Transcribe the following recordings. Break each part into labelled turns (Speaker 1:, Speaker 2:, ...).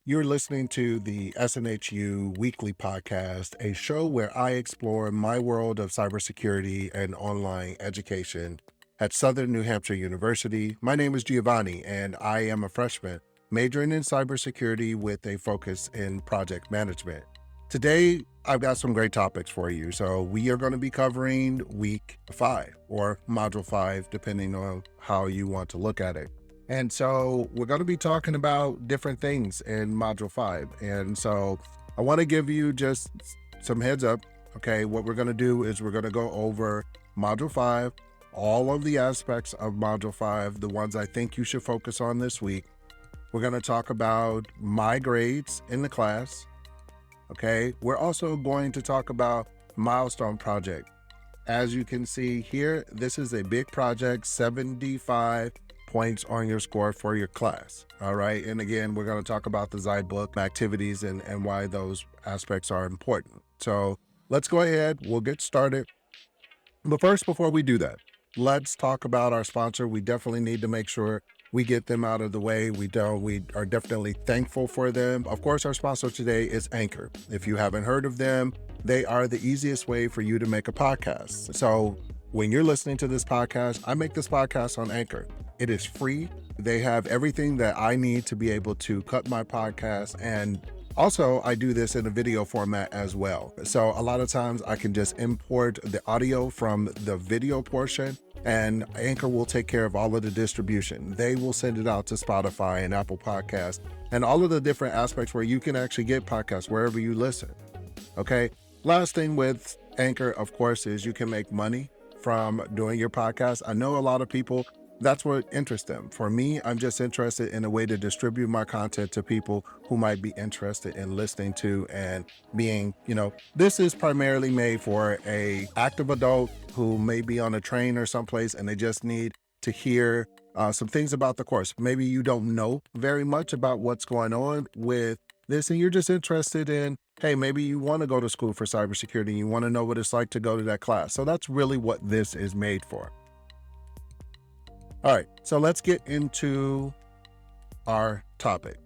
Speaker 1: You're listening to the SNHU Weekly Podcast, a show where I explore my world of cybersecurity and online education at Southern New Hampshire University. My name is Giovanni, and I am a freshman majoring in cybersecurity with a focus in project management. Today, I've got some great topics for you. So we are going to be covering week 5 or module 5, depending on how you want to look at it. And so we're going to be talking about different things in module 5. And so I want to give you just some heads up. Okay, what we're going to do is we're going to go over module 5, all of the aspects of module 5, the ones I think you should focus on this week. We're going to talk about my grades in the class. Okay, we're also going to talk about milestone project. As you can see here, this is a big project, 75 points on your score for your class. All right. And again, we're going to talk about the Zybook activities and why those aspects are important. So let's go ahead. We'll get started. But first, before we do that, let's talk about our sponsor. We definitely need to make sure we get them out of the way. We are definitely thankful for them. Of course, our sponsor today is Anchor. If you haven't heard of them, they are the easiest way for you to make a podcast. So when you're listening to this podcast, I make this podcast on Anchor. It is free. They have everything that I need to be able to cut my podcast. And also, I do this in a video format as well. So a lot of times I can just import the audio from the video portion, and Anchor will take care of all of the distribution. They will send it out to Spotify and Apple Podcasts and all of the different aspects where you can actually get podcasts wherever you listen. Okay. Last thing with Anchor, of course, is you can make money from doing your podcast. I know a lot of people, that's what interests them. For me, I'm just interested in a way to distribute my content to people who might be interested in listening to and being, this is primarily made for a active adult who may be on a train or someplace and they just need to hear some things about the course. Maybe you don't know very much about what's going on with this and you're just interested in, hey, maybe you want to go to school for cybersecurity and you want to know what it's like to go to that class. So that's really what this is made for. All right, so let's get into our topic.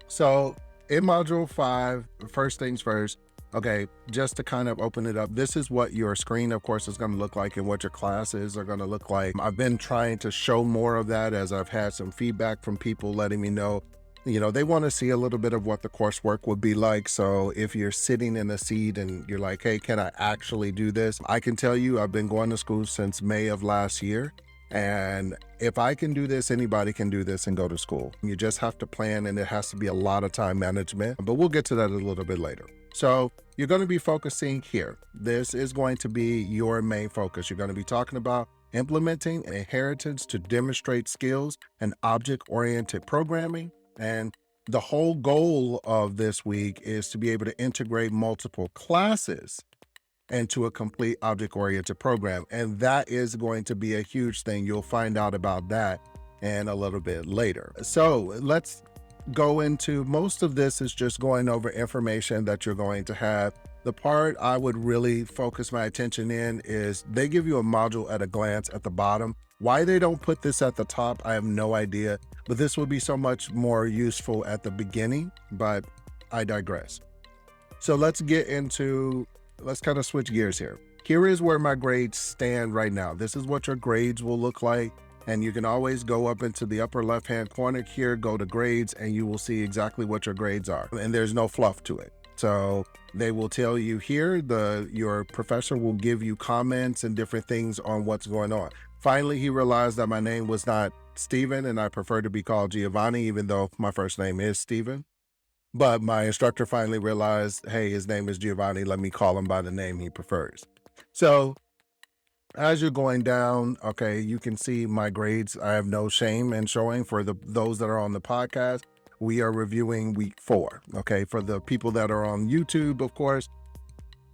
Speaker 1: So in module 5, first things first, okay, just to kind of open it up, this is what your screen, of course, is going to look like and what your classes are going to look like. I've been trying to show more of that as I've had some feedback from people letting me know, they want to see a little bit of what the coursework would be like. So if you're sitting in a seat and you're like, hey, can I actually do this? I can tell you I've been going to school since May of last year. And if I can do this, anybody can do this and go to school. You just have to plan, and it has to be a lot of time management, but we'll get to that a little bit later. So you're going to be focusing here. This is going to be your main focus. You're going to be talking about implementing an inheritance to demonstrate skills and object-oriented programming. And the whole goal of this week is to be able to integrate multiple classes into a complete object-oriented program. And that is going to be a huge thing. You'll find out about that in a little bit later. So let's go into, most of this is just going over information that you're going to have. The part I would really focus my attention in is they give you a module at a glance at the bottom. Why they don't put this at the top, I have no idea, but this would be so much more useful at the beginning, but I digress. So let's kind of switch gears here. Here is where my grades stand right now. This is what your grades will look like. And you can always go up into the upper left-hand corner here, go to grades, and you will see exactly what your grades are. And there's no fluff to it. So they will tell you here, your professor will give you comments and different things on what's going on. Finally, he realized that my name was not Steven and I prefer to be called Giovanni, even though my first name is Steven. But my instructor finally realized, hey, his name is Giovanni. Let me call him by the name he prefers. So as you're going down, okay, you can see my grades. I have no shame in showing for those that are on the podcast. We are reviewing week 4. Okay, for the people that are on YouTube, of course,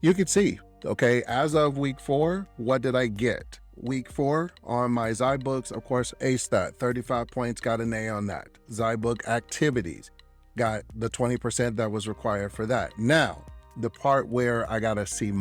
Speaker 1: you can see, okay, as of week 4, what did I get? Week 4 on my Zybooks, of course, A stat, 35 points, got an A on that. Zybook activities, got the 20% that was required for that. Now, the part where I got a C-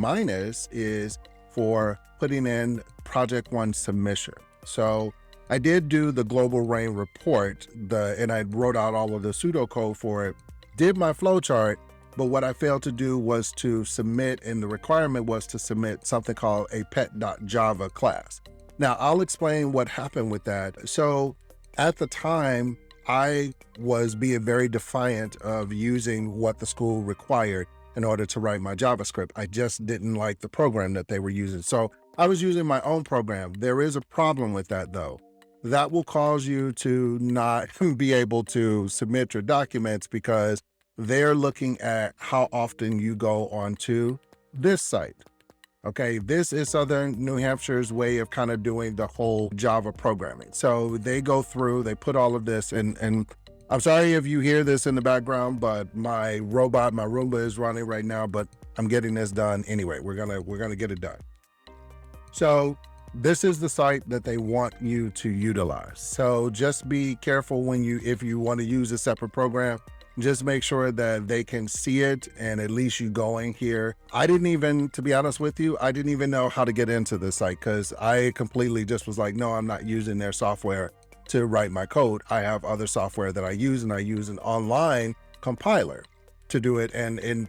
Speaker 1: is for putting in project 1 submission. So I did do the global rain report, and I wrote out all of the pseudocode for it, did my flowchart, but what I failed to do was to submit, and the requirement was to submit something called a pet.java class. Now, I'll explain what happened with that. So at the time, I was being very defiant of using what the school required in order to write my JavaScript. I just didn't like the program that they were using. So I was using my own program. There is a problem with that though. That will cause you to not be able to submit your documents because they're looking at how often you go onto this site. Okay, this is Southern New Hampshire's way of kind of doing the whole Java programming. So they go through, they put all of this, and I'm sorry if you hear this in the background, but my robot, my Roomba is running right now, but I'm getting this done anyway. We're gonna get it done. So this is the site that they want you to utilize. So just be careful if you want to use a separate program, just make sure that they can see it and at least you going here. I didn't even, to be honest with you, I didn't even know how to get into the site because I completely just was like, no, I'm not using their software to write my code. I have other software that I use, and I use an online compiler to do it. And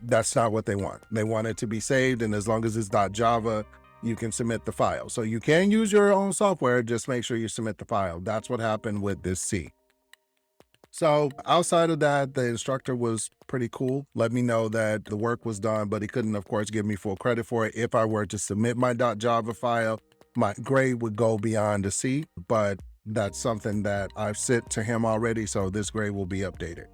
Speaker 1: that's not what they want. They want it to be saved, and as long as it's .java, you can submit the file. So you can use your own software, just make sure you submit the file. That's what happened with this C. So outside of that, the instructor was pretty cool. Let me know that the work was done, but he couldn't, of course, give me full credit for it. If I were to submit my .java file, my grade would go beyond a C, but that's something that I've sent to him already, so this grade will be updated.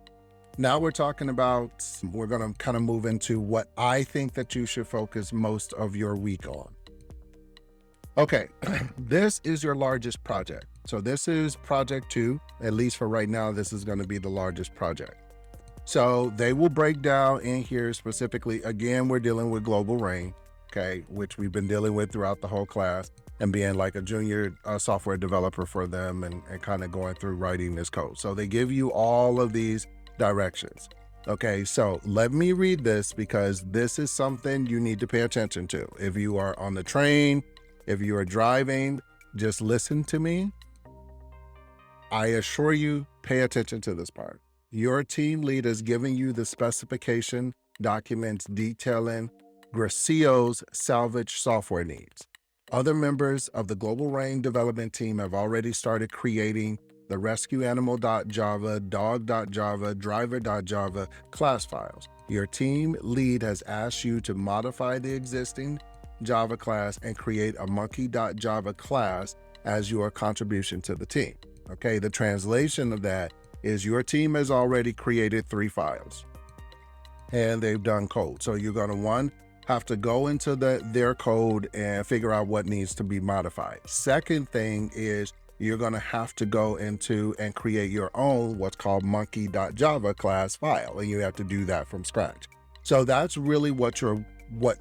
Speaker 1: Now we're going to kind of move into what I think that you should focus most of your week on. Okay, this is your largest project. So this is project 2, at least for right now, this is going to be the largest project. So they will break down in here specifically, again, we're dealing with global rain, okay, which we've been dealing with throughout the whole class and being like a junior software developer for them and kind of going through writing this code. So they give you all of these directions. Okay, so let me read this because this is something you need to pay attention to. If you are on the train, if you are driving, just listen to me. I assure you, pay attention to this part. Your team lead is giving you the specification documents detailing Gracio's salvage software needs. Other members of the Global Rain development team have already started creating the rescueanimal.java, dog.java, driver.java class files. Your team lead has asked you to modify the existing Java class and create a monkey.java class as your contribution to the team. Okay, the translation of that is your team has already created 3 files and they've done code. So you're going to have to go into their code and figure out what needs to be modified. Second thing is you're going to have to go into and create your own what's called monkey.java class file, and you have to do that from scratch. So that's really what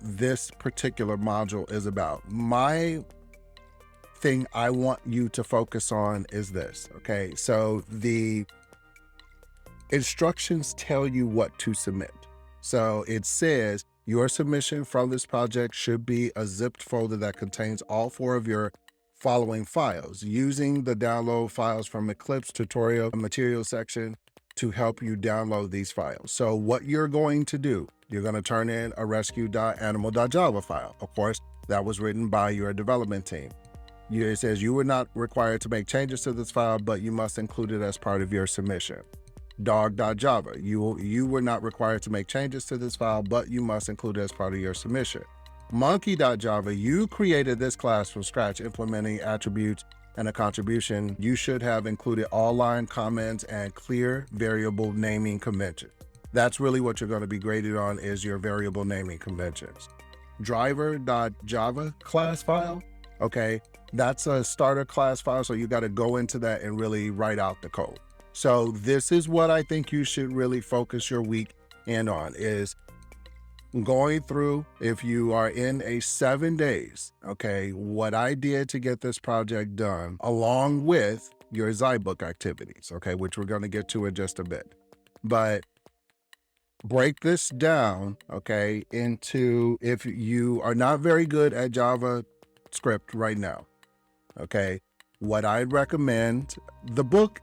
Speaker 1: this particular module is about. My thing I want you to focus on is this, okay? So the instructions tell you what to submit. So it says your submission from this project should be a zipped folder that contains all 4 of your following files, using the download files from Eclipse tutorial material section to help you download these files. So what you're going to do, you're going to turn in a rescue.animal.java file. Of course, that was written by your development team. It says you were not required to make changes to this file, but you must include it as part of your submission. Dog.java, you were not required to make changes to this file, but you must include it as part of your submission. Monkey.java, you created this class from scratch, implementing attributes and a contribution. You should have included all line comments and clear variable naming conventions. That's really what you're going to be graded on, is your variable naming conventions. Driver.java class file, okay, that's a starter class file, so you got to go into that and really write out the code. So this is what I think you should really focus your week in on, is going through, if you are in a 7 days, okay, what I did to get this project done, along with your Zybook activities, okay, which we're going to get to in just a bit. But break this down, okay, into, if you are not very good at JavaScript right now, okay, what I'd recommend, the book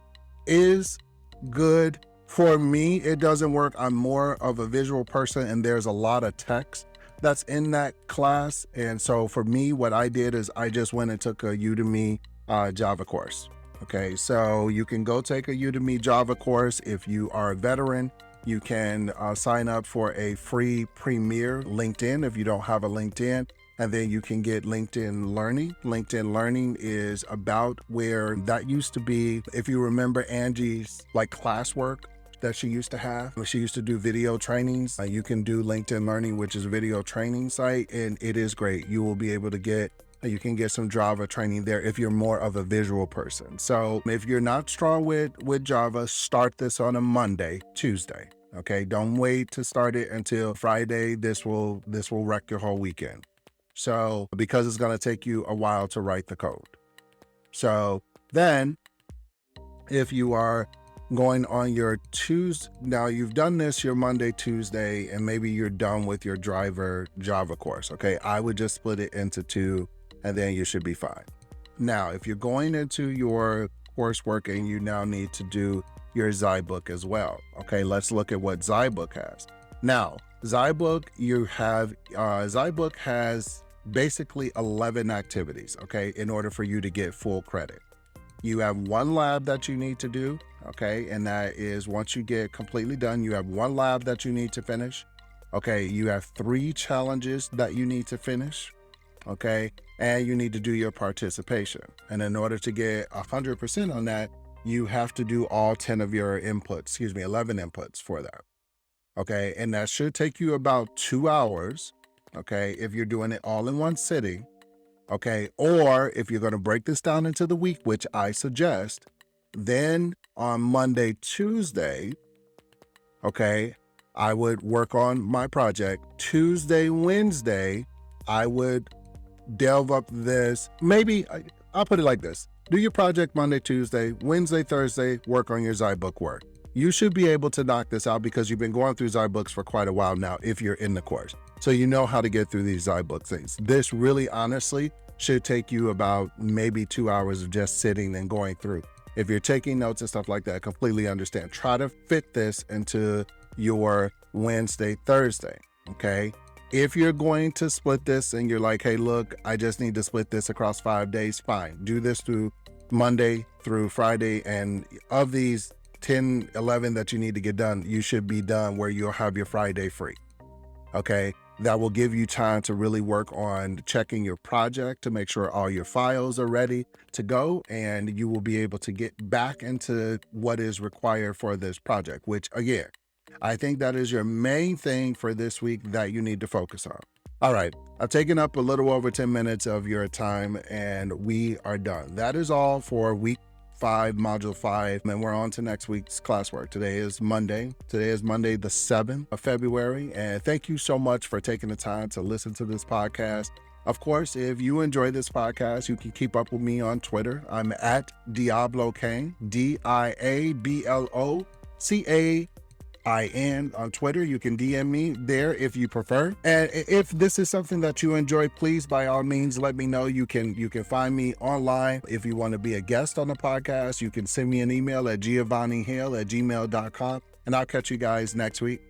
Speaker 1: is good. For me, it doesn't work. I'm more of a visual person, and there's a lot of text that's in that class. And so for me, what I did is I just went and took a Udemy Java course. Okay, so you can go take a Udemy Java course. If you are a veteran, you can sign up for a free Premier LinkedIn if you don't have a LinkedIn. And then you can get LinkedIn Learning. LinkedIn Learning is about where that used to be. If you remember Angie's like classwork that she used to have, she used to do video trainings. You can do LinkedIn Learning, which is a video training site, and it is great. You will be able to you can get some Java training there if you're more of a visual person. So if you're not strong with Java, start this on a Monday, Tuesday. Okay, don't wait to start it until Friday. This will wreck your whole weekend. So because it's going to take you a while to write the code. So then if you are going on your Tuesday, now you've done this your Monday, Tuesday, and maybe you're done with your driver Java course. Okay, I would just split it into two and then you should be fine. Now, if you're going into your coursework and you now need to do your Zybook as well. Okay, let's look at what Zybook has. Now, Zybook has basically 11 activities, okay, in order for you to get full credit. You have one lab that you need to do, okay, and that is once you get completely done, you have one lab that you need to finish. Okay, you have 3 challenges that you need to finish, okay, and you need to do your participation. And in order to get 100% on that, you have to do all 10 of your 11 inputs for that. Okay, and that should take you about 2 hours, okay, if you're doing it all in one sitting, okay, or if you're going to break this down into the week, which I suggest, then on Monday, Tuesday, okay, I would work on my project. Tuesday, Wednesday, I would delve up this. Maybe I'll put it like this. Do your project Monday, Tuesday, Wednesday, Thursday, work on your Zybook work. You should be able to knock this out because you've been going through Zybooks for quite a while now if you're in the course. So you know how to get through these Zybook things. This really honestly should take you about maybe 2 hours of just sitting and going through. If you're taking notes and stuff like that, I completely understand. Try to fit this into your Wednesday, Thursday, okay? If you're going to split this and you're like, hey, look, I just need to split this across 5 days, fine. Do this through Monday through Friday. And of these 10, 11 that you need to get done, you should be done where you'll have your Friday free. Okay. That will give you time to really work on checking your project to make sure all your files are ready to go. And you will be able to get back into what is required for this project, which again, I think that is your main thing for this week that you need to focus on. All right, I've taken up a little over 10 minutes of your time and we are done. That is all for week 5, module 5, and we're on to next week's classwork. Today is Monday. Today is Monday, the 7th of February. And thank you so much for taking the time to listen to this podcast. Of course, if you enjoy this podcast, you can keep up with me on Twitter. I'm at Diablo Kane, DiabloCain on Twitter. You can DM me there if you prefer. And if this is something that you enjoy, please, by all means, let me know. You can find me online. If you want to be a guest on the podcast, you can send me an email at giovannihale@gmail.com. And I'll catch you guys next week.